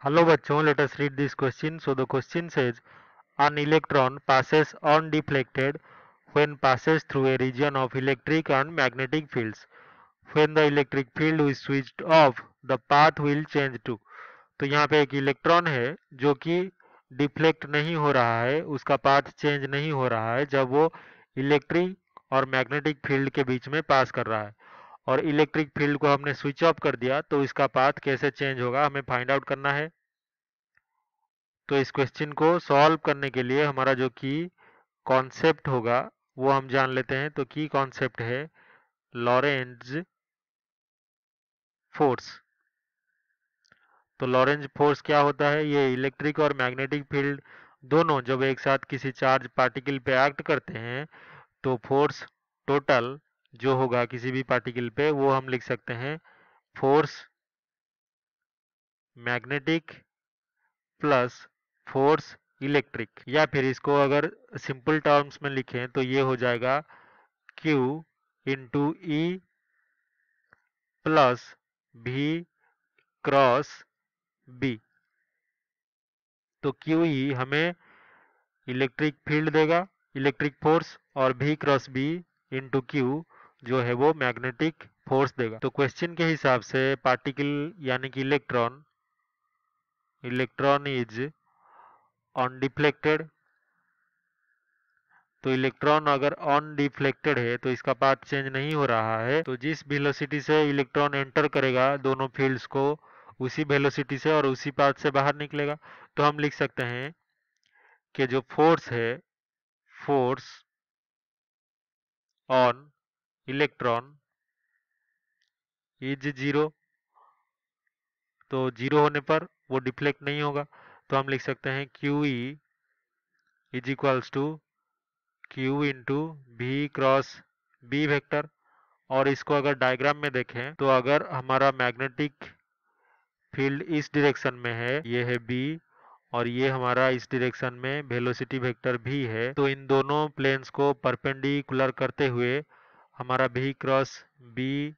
Hello bachcho, let us read this question. So the question says, an electron passes undeflected when passes through a region of electric and magnetic fields. When the electric field is switched off, the path will change to. तो यहाँ पे एक electron है जो कि deflect नहीं हो रहा है, उसका पाथ चेंज नहीं हो रहा है जब वो इलेक्ट्रिक और मैग्नेटिक फील्ड के बीच में पास कर रहा है। और इलेक्ट्रिक फील्ड को हमने स्विच ऑफ कर दिया तो इसका पाथ कैसे चेंज होगा हमें फाइंड आउट करना है। तो इस क्वेश्चन को सॉल्व करने के लिए हमारा जो की कॉन्सेप्ट होगा वो हम जान लेते हैं। तो की कॉन्सेप्ट है लॉरेंज फोर्स। तो लॉरेंज फोर्स क्या होता है? ये इलेक्ट्रिक और मैग्नेटिक फील्ड दोनों जब एक साथ किसी चार्ज पार्टिकल पे एक्ट करते हैं तो फोर्स टोटल जो होगा किसी भी पार्टिकल पे वो हम लिख सकते हैं force magnetic plus force electric. या फिर इसको अगर सिंपल टर्म्स में लिखें तो ये हो जाएगा Q इंटू ई प्लस भी क्रॉस बी। तो क्यू ई हमें इलेक्ट्रिक फील्ड देगा, इलेक्ट्रिक फोर्स, और भी क्रॉस बी इंटू क्यू जो है वो मैग्नेटिक फोर्स देगा। तो क्वेश्चन के हिसाब से पार्टिकल यानी कि इलेक्ट्रॉन इज अनडिफ्लेक्टेड। तो इलेक्ट्रॉन अगर अनडिफ्लेक्टेड है तो इसका पाथ चेंज नहीं हो रहा है। तो जिस वेलोसिटी से इलेक्ट्रॉन एंटर करेगा दोनों फील्ड्स को उसी वेलोसिटी से और उसी पाथ से बाहर निकलेगा। तो हम लिख सकते हैं कि जो फोर्स है force on electron is zero. तो जीरो होने पर वो डिफ्लेक्ट नहीं होगा। तो हम लिख सकते हैं Q E is equals to Q into B cross B vector. और इसको अगर डायग्राम में देखें तो अगर हमारा मैग्नेटिक फील्ड इस डायरेक्शन में है, ये है बी, और ये हमारा इस डायरेक्शन में वेलोसिटी वेक्टर भी है, तो इन दोनों प्लेन्स को परपेंडिकुलर करते हुए हमारा भी क्रॉस बी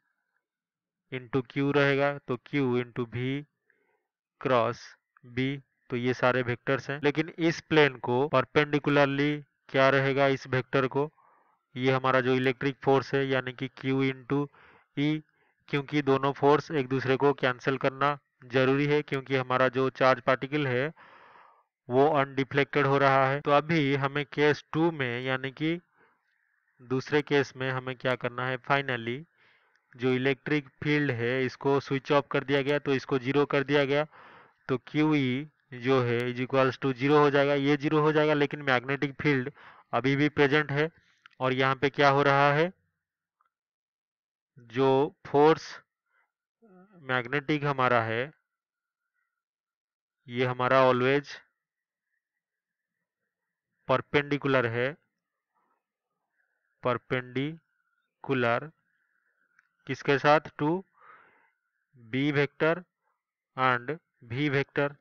इंटू क्यू रहेगा। तो Q into B cross B. तो ये सारे वेक्टर्स हैं, लेकिन इस प्लेन को परपेंडिकुलरली क्या रहेगा इस वेक्टर को? ये हमारा जो इलेक्ट्रिक फोर्स है यानी कि Q इंटू ई, क्योंकि दोनों फोर्स एक दूसरे को कैंसिल करना जरूरी है क्योंकि हमारा जो चार्ज पार्टिकल है वो अनडिफ्लेक्टेड हो रहा है। तो अभी हमें केस 2 में यानी कि दूसरे केस में हमें क्या करना है, फाइनली जो इलेक्ट्रिक फील्ड है इसको स्विच ऑफ कर दिया गया तो इसको जीरो कर दिया गया। तो क्यू ई जो है इज इक्वल्स टू जीरो हो जाएगा, ये जीरो हो जाएगा, लेकिन मैग्नेटिक फील्ड अभी भी प्रेजेंट है। और यहाँ पे क्या हो रहा है, जो फोर्स मैग्नेटिक हमारा है ये हमारा ऑलवेज परपेंडिकुलर है, परपेंडिकुलर किसके साथ? टू बी वेक्टर एंड भी वेक्टर।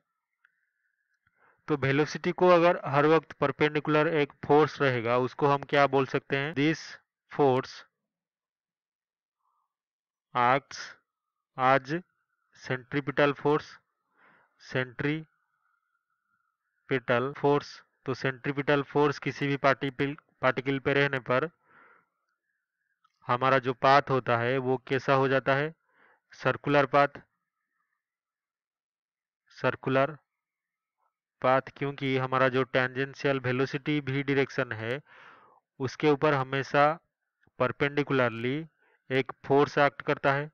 तो वेलोसिटी को अगर हर वक्त परपेंडिकुलर एक फोर्स रहेगा उसको हम क्या बोल सकते हैं? दिस फोर्स एक्ट्स आज सेंट्रीपिटल फोर्स, सेंट्रीपिटल फोर्स। तो सेंट्रीपिटल फोर्स किसी भी पार्टिकल पे रहने पर हमारा जो पाथ होता है वो कैसा हो जाता है? सर्कुलर पाथ, सर्कुलर पाथ, क्योंकि हमारा जो टेंजेंशियल वेलोसिटी भी डायरेक्शन है उसके ऊपर हमेशा परपेंडिकुलरली एक फोर्स एक्ट करता है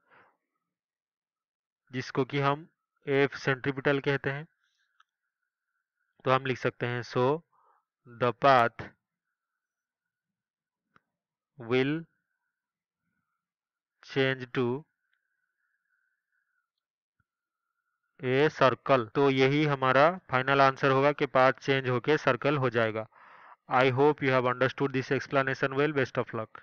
जिसको कि हम एफ सेंट्रीपिटल कहते हैं। तो हम लिख सकते हैं so the path will change to a circle. तो यही हमारा फाइनल आंसर होगा कि पाथ चेंज होके सर्कल हो जाएगा। I hope you have understood this explanation well. Best of luck.